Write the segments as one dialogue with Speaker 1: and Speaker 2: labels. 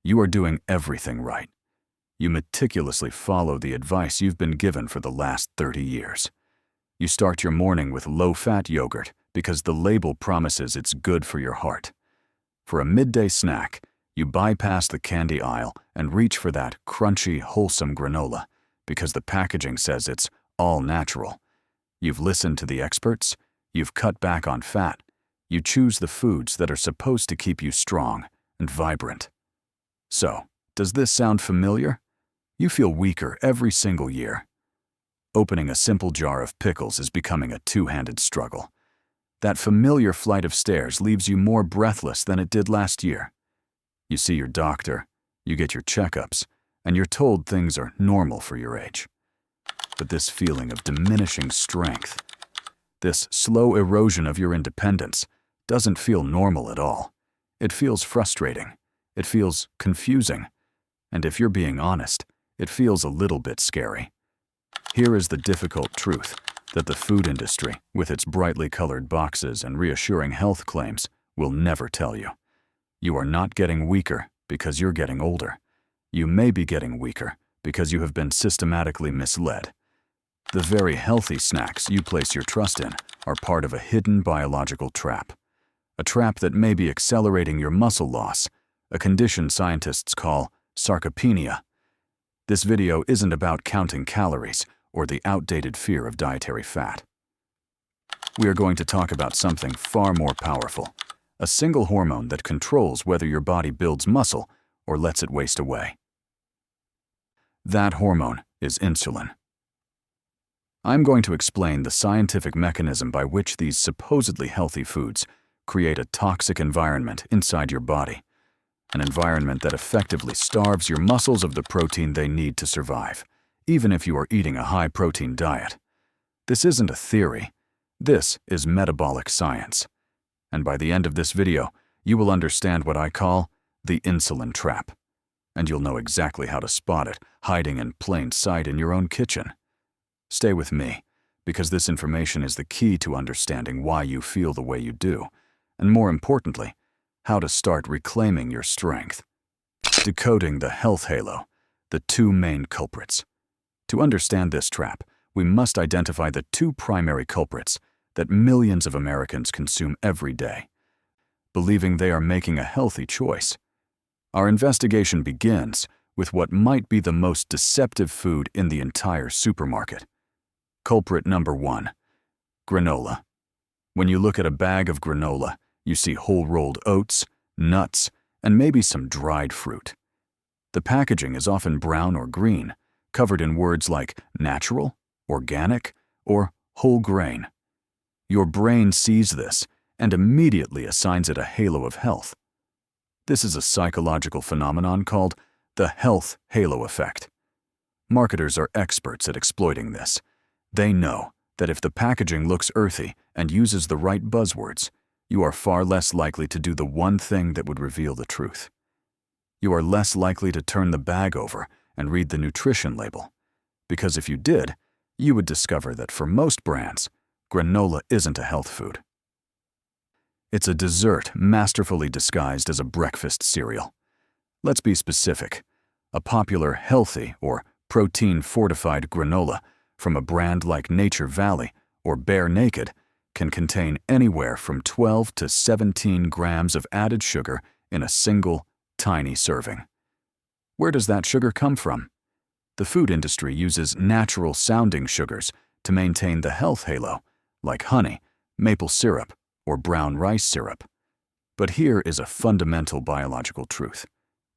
Speaker 1: you are doing everything right. You meticulously follow the advice you've been given for the last 30 years. You start your morning with low-fat yogurt because the label promises it's good for your heart. For a midday snack, you bypass the candy aisle and reach for that crunchy, wholesome granola because the packaging says it's all natural. You've listened to the experts, you've cut back on fat, you choose the foods that are supposed to keep you strong and vibrant. So, does this sound familiar? You feel weaker every single year. Opening a simple jar of pickles is becoming a two-handed struggle. That familiar flight of stairs leaves you more breathless than it did last year. You see your doctor, you get your checkups, and you're told things are normal for your age. But this feeling of diminishing strength, this slow erosion of your independence, doesn't feel normal at all. It feels frustrating. It feels confusing. And if you're being honest, it feels a little bit scary. Here is the difficult truth that the food industry, with its brightly colored boxes and reassuring health claims, will never tell you. You are not getting weaker because you're getting older. You may be getting weaker because you have been systematically misled. The very healthy snacks you place your trust in are part of a hidden biological trap. A trap that may be accelerating your muscle loss, a condition scientists call sarcopenia. This video isn't about counting calories or the outdated fear of dietary fat. We are going to talk about something far more powerful, a single hormone that controls whether your body builds muscle or lets it waste away. That hormone is insulin. I'm going to explain the scientific mechanism by which these supposedly healthy foods create a toxic environment inside your body, an environment that effectively starves your muscles of the protein they need to survive, even if you are eating a high-protein diet. This isn't a theory. This is metabolic science. And by the end of this video, you will understand what I call the insulin trap. And you'll know exactly how to spot it, hiding in plain sight in your own kitchen. Stay with me, because this information is the key to understanding why you feel the way you do, and more importantly, how to start reclaiming your strength. Decoding the health halo, the two main culprits. To understand this trap, we must identify the two primary culprits that millions of Americans consume every day, believing they are making a healthy choice. Our investigation begins with what might be the most deceptive food in the entire supermarket. Culprit number 1, granola. When you look at a bag of granola, you see whole-rolled oats, nuts, and maybe some dried fruit. The packaging is often brown or green, covered in words like natural, organic, or whole grain. Your brain sees this and immediately assigns it a halo of health. This is a psychological phenomenon called the health halo effect. Marketers are experts at exploiting this. They know that if the packaging looks earthy and uses the right buzzwords, you are far less likely to do the one thing that would reveal the truth. You are less likely to turn the bag over and read the nutrition label, because if you did, you would discover that for most brands, granola isn't a health food. It's a dessert masterfully disguised as a breakfast cereal. Let's be specific. A popular healthy or protein-fortified granola from a brand like Nature Valley or Bare Naked can contain anywhere from 12 to 17 grams of added sugar in a single, tiny serving. Where does that sugar come from? The food industry uses natural-sounding sugars to maintain the health halo, like honey, maple syrup, or brown rice syrup. But here is a fundamental biological truth.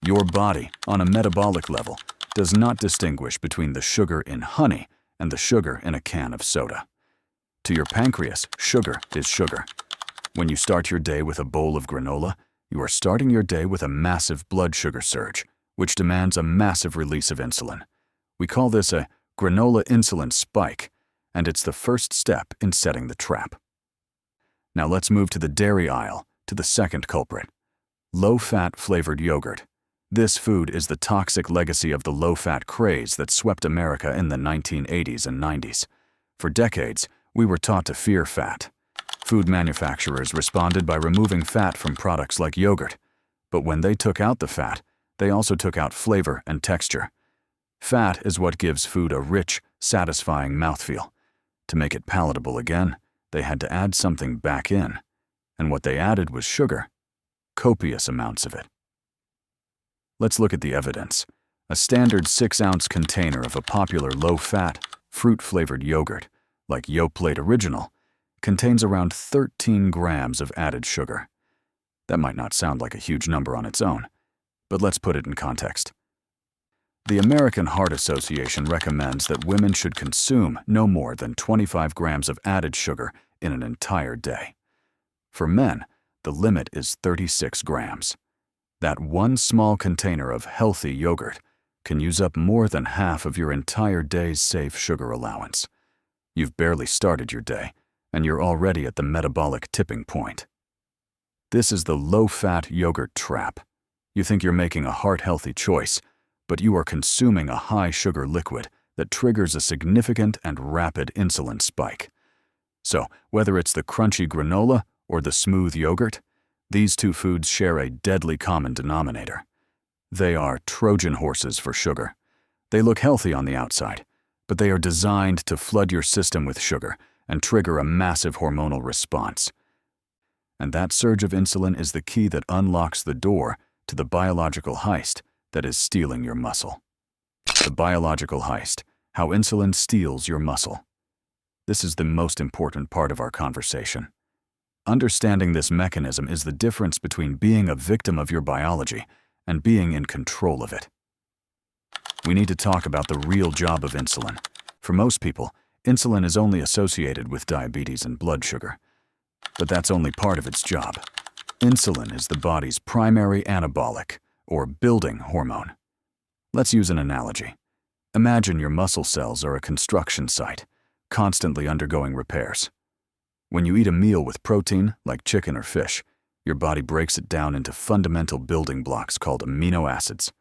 Speaker 1: Your body, on a metabolic level, does not distinguish between the sugar in honey and the sugar in a can of soda. To your pancreas, sugar is sugar. When you start your day with a bowl of granola, you are starting your day with a massive blood sugar surge, which demands a massive release of insulin. We call this a granola insulin spike, and it's the first step in setting the trap. Now let's move to the dairy aisle, to the second culprit. Low-fat flavored yogurt. This food is the toxic legacy of the low-fat craze that swept America in the 1980s and 90s. For decades, we were taught to fear fat. Food manufacturers responded by removing fat from products like yogurt. But when they took out the fat, They also took out flavor and texture. Fat is what gives food a rich, satisfying mouthfeel. To make it palatable again, they had to add something back in. And what they added was sugar. Copious amounts of it. Let's look at the evidence. A standard 6-ounce container of a popular low-fat, fruit-flavored yogurt, like Yoplait Original, contains around 13 grams of added sugar. That might not sound like a huge number on its own, but let's put it in context. The American Heart Association recommends that women should consume no more than 25 grams of added sugar in an entire day. For men, the limit is 36 grams. That one small container of healthy yogurt can use up more than half of your entire day's safe sugar allowance. You've barely started your day, and you're already at the metabolic tipping point. This is the low-fat yogurt trap. You think you're making a heart-healthy choice, but you are consuming a high-sugar liquid that triggers a significant and rapid insulin spike. So, whether it's the crunchy granola or the smooth yogurt, these two foods share a deadly common denominator. They are Trojan horses for sugar. They look healthy on the outside, but they are designed to flood your system with sugar and trigger a massive hormonal response. And that surge of insulin is the key that unlocks the door to the biological heist that is stealing your muscle. The biological heist, how insulin steals your muscle. This is the most important part of our conversation. Understanding this mechanism is the difference between being a victim of your biology and being in control of it. We need to talk about the real job of insulin. For most people, insulin is only associated with diabetes and blood sugar. But that's only part of its job. Insulin is the body's primary anabolic, or building hormone. Let's use an analogy. Imagine your muscle cells are a construction site, constantly undergoing repairs. When you eat a meal with protein, like chicken or fish, your body breaks it down into fundamental building blocks called amino acids.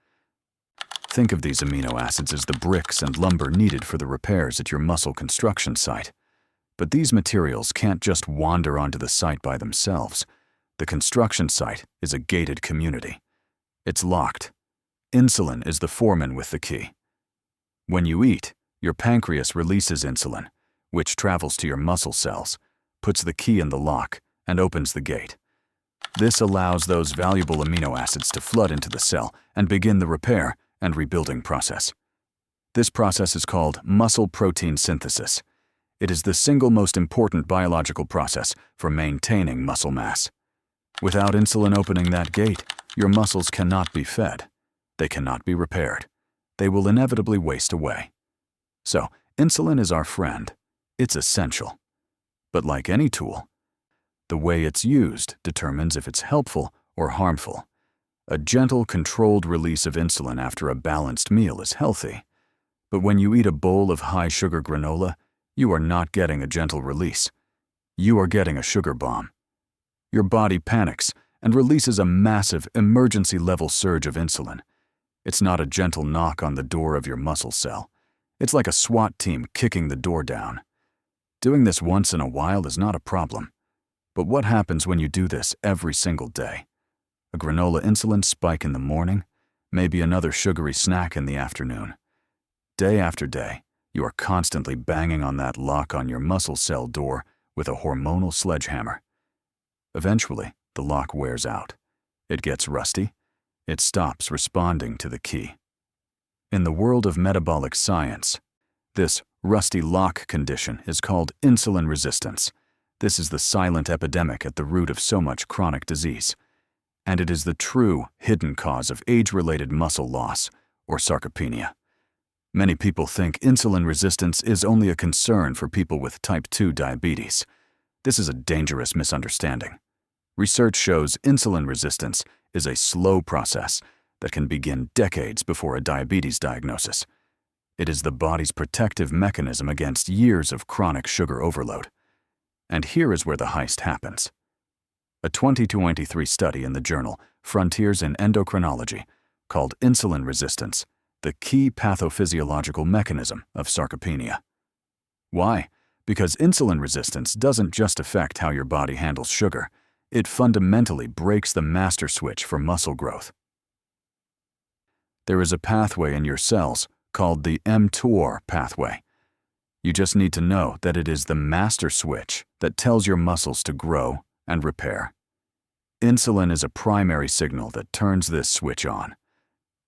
Speaker 1: Think of these amino acids as the bricks and lumber needed for the repairs at your muscle construction site. But these materials can't just wander onto the site by themselves. The construction site is a gated community. It's locked. Insulin is the foreman with the key. When you eat, your pancreas releases insulin, which travels to your muscle cells, puts the key in the lock, and opens the gate. This allows those valuable amino acids to flood into the cell and begin the repair and rebuilding process. This process is called muscle protein synthesis. It is the single most important biological process for maintaining muscle mass. Without insulin opening that gate, your muscles cannot be fed. They cannot be repaired. They will inevitably waste away. So, insulin is our friend. It's essential. But like any tool, the way it's used determines if it's helpful or harmful. A gentle, controlled release of insulin after a balanced meal is healthy. But when you eat a bowl of high-sugar granola, you are not getting a gentle release. You are getting a sugar bomb. Your body panics and releases a massive, emergency-level surge of insulin. It's not a gentle knock on the door of your muscle cell. It's like a SWAT team kicking the door down. Doing this once in a while is not a problem. But what happens when you do this every single day? A granola insulin spike in the morning, maybe another sugary snack in the afternoon. Day after day, you are constantly banging on that lock on your muscle cell door with a hormonal sledgehammer. Eventually, the lock wears out. It gets rusty. It stops responding to the key. In the world of metabolic science, this rusty lock condition is called insulin resistance. This is the silent epidemic at the root of so much chronic disease. And it is the true, hidden cause of age-related muscle loss, or sarcopenia. Many people think insulin resistance is only a concern for people with type 2 diabetes. This is a dangerous misunderstanding. Research shows insulin resistance is a slow process that can begin decades before a diabetes diagnosis. It is the body's protective mechanism against years of chronic sugar overload. And here is where the heist happens. A 2023 study in the journal Frontiers in Endocrinology called Insulin Resistance, the key pathophysiological mechanism of sarcopenia. Why? Because insulin resistance doesn't just affect how your body handles sugar, it fundamentally breaks the master switch for muscle growth. There is a pathway in your cells called the mTOR pathway. You just need to know that it is the master switch that tells your muscles to grow and repair. Insulin is a primary signal that turns this switch on.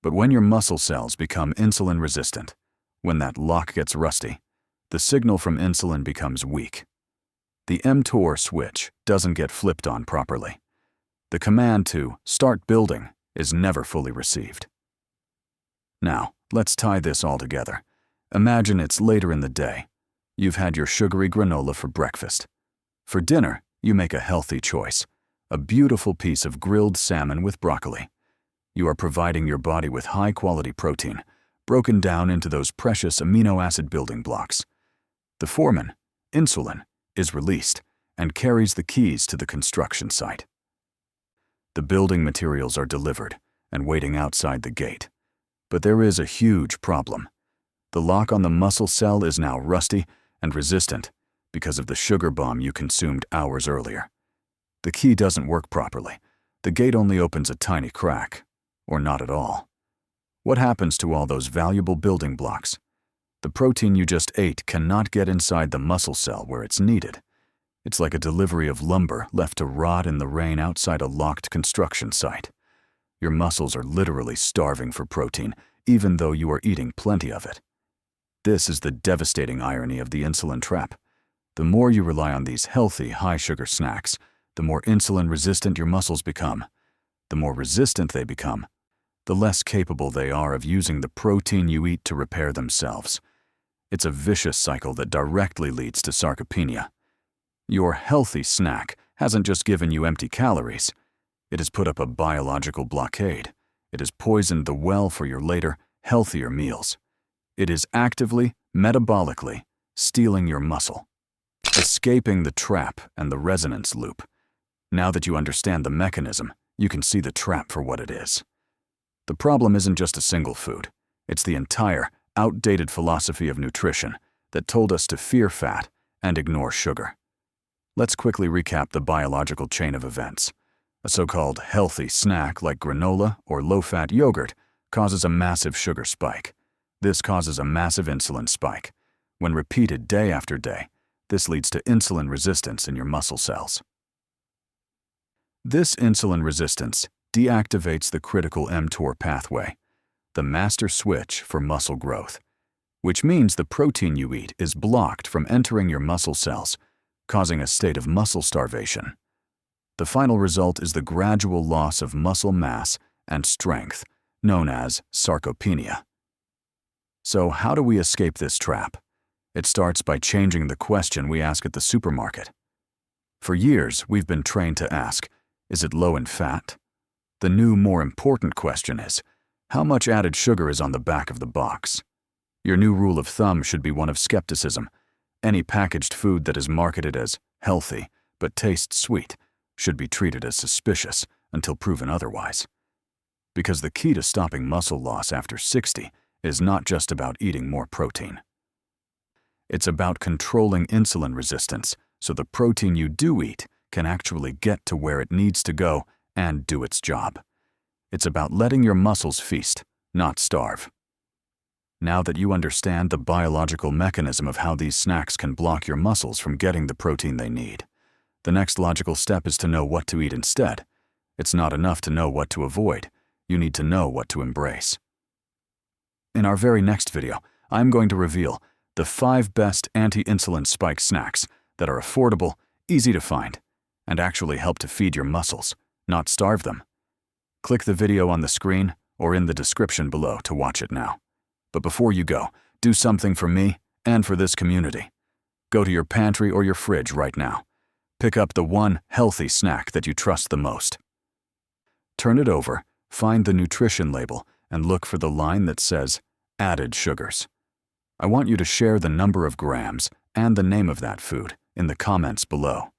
Speaker 1: But when your muscle cells become insulin resistant, when that lock gets rusty, the signal from insulin becomes weak. The mTOR switch doesn't get flipped on properly. The command to start building is never fully received. Now, let's tie this all together. Imagine it's later in the day. You've had your sugary granola for breakfast. For dinner, you make a healthy choice, a beautiful piece of grilled salmon with broccoli. You are providing your body with high-quality protein, broken down into those precious amino acid building blocks. The foreman, insulin, is released and carries the keys to the construction site. The building materials are delivered and waiting outside the gate. But there is a huge problem. The lock on the muscle cell is now rusty and resistant because of the sugar bomb you consumed hours earlier. The key doesn't work properly. The gate only opens a tiny crack, or not at all. What happens to all those valuable building blocks? The protein you just ate cannot get inside the muscle cell where it's needed. It's like a delivery of lumber left to rot in the rain outside a locked construction site. Your muscles are literally starving for protein, even though you are eating plenty of it. This is the devastating irony of the insulin trap. The more you rely on these healthy, high-sugar snacks, the more insulin-resistant your muscles become. The more resistant they become, the less capable they are of using the protein you eat to repair themselves. It's a vicious cycle that directly leads to sarcopenia. Your healthy snack hasn't just given you empty calories. It has put up a biological blockade. It has poisoned the well for your later, healthier meals. It is actively, metabolically, stealing your muscle. Escaping the trap and the resonance loop. Now that you understand the mechanism, you can see the trap for what it is. The problem isn't just a single food. It's the entire, outdated philosophy of nutrition that told us to fear fat and ignore sugar. Let's quickly recap the biological chain of events. A so-called healthy snack like granola or low-fat yogurt causes a massive sugar spike. This causes a massive insulin spike. When repeated day after day, this leads to insulin resistance in your muscle cells. This insulin resistance deactivates the critical mTOR pathway, the master switch for muscle growth, which means the protein you eat is blocked from entering your muscle cells, causing a state of muscle starvation. The final result is the gradual loss of muscle mass and strength, known as sarcopenia. So how do we escape this trap? It starts by changing the question we ask at the supermarket. For years, we've been trained to ask, is it low in fat? The new, more important question is, how much added sugar is on the back of the box? Your new rule of thumb should be one of skepticism. Any packaged food that is marketed as healthy but tastes sweet should be treated as suspicious until proven otherwise. Because the key to stopping muscle loss after 60 is not just about eating more protein. It's about controlling insulin resistance so the protein you do eat can actually get to where it needs to go and do its job. It's about letting your muscles feast, not starve. Now that you understand the biological mechanism of how these snacks can block your muscles from getting the protein they need, the next logical step is to know what to eat instead. It's not enough to know what to avoid. You need to know what to embrace. In our very next video, I'm going to reveal the 5 best anti-insulin spike snacks that are affordable, easy to find, and actually help to feed your muscles, not starve them. Click the video on the screen or in the description below to watch it now. But before you go, do something for me and for this community. Go to your pantry or your fridge right now. Pick up the one healthy snack that you trust the most. Turn it over, find the nutrition label, and look for the line that says added sugars. I want you to share the number of grams and the name of that food in the comments below.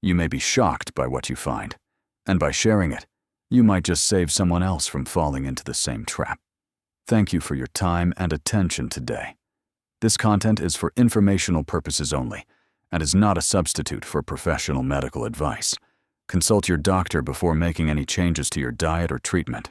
Speaker 1: You may be shocked by what you find, and by sharing it, you might just save someone else from falling into the same trap. Thank you for your time and attention today. This content is for informational purposes only and is not a substitute for professional medical advice. Consult your doctor before making any changes to your diet or treatment.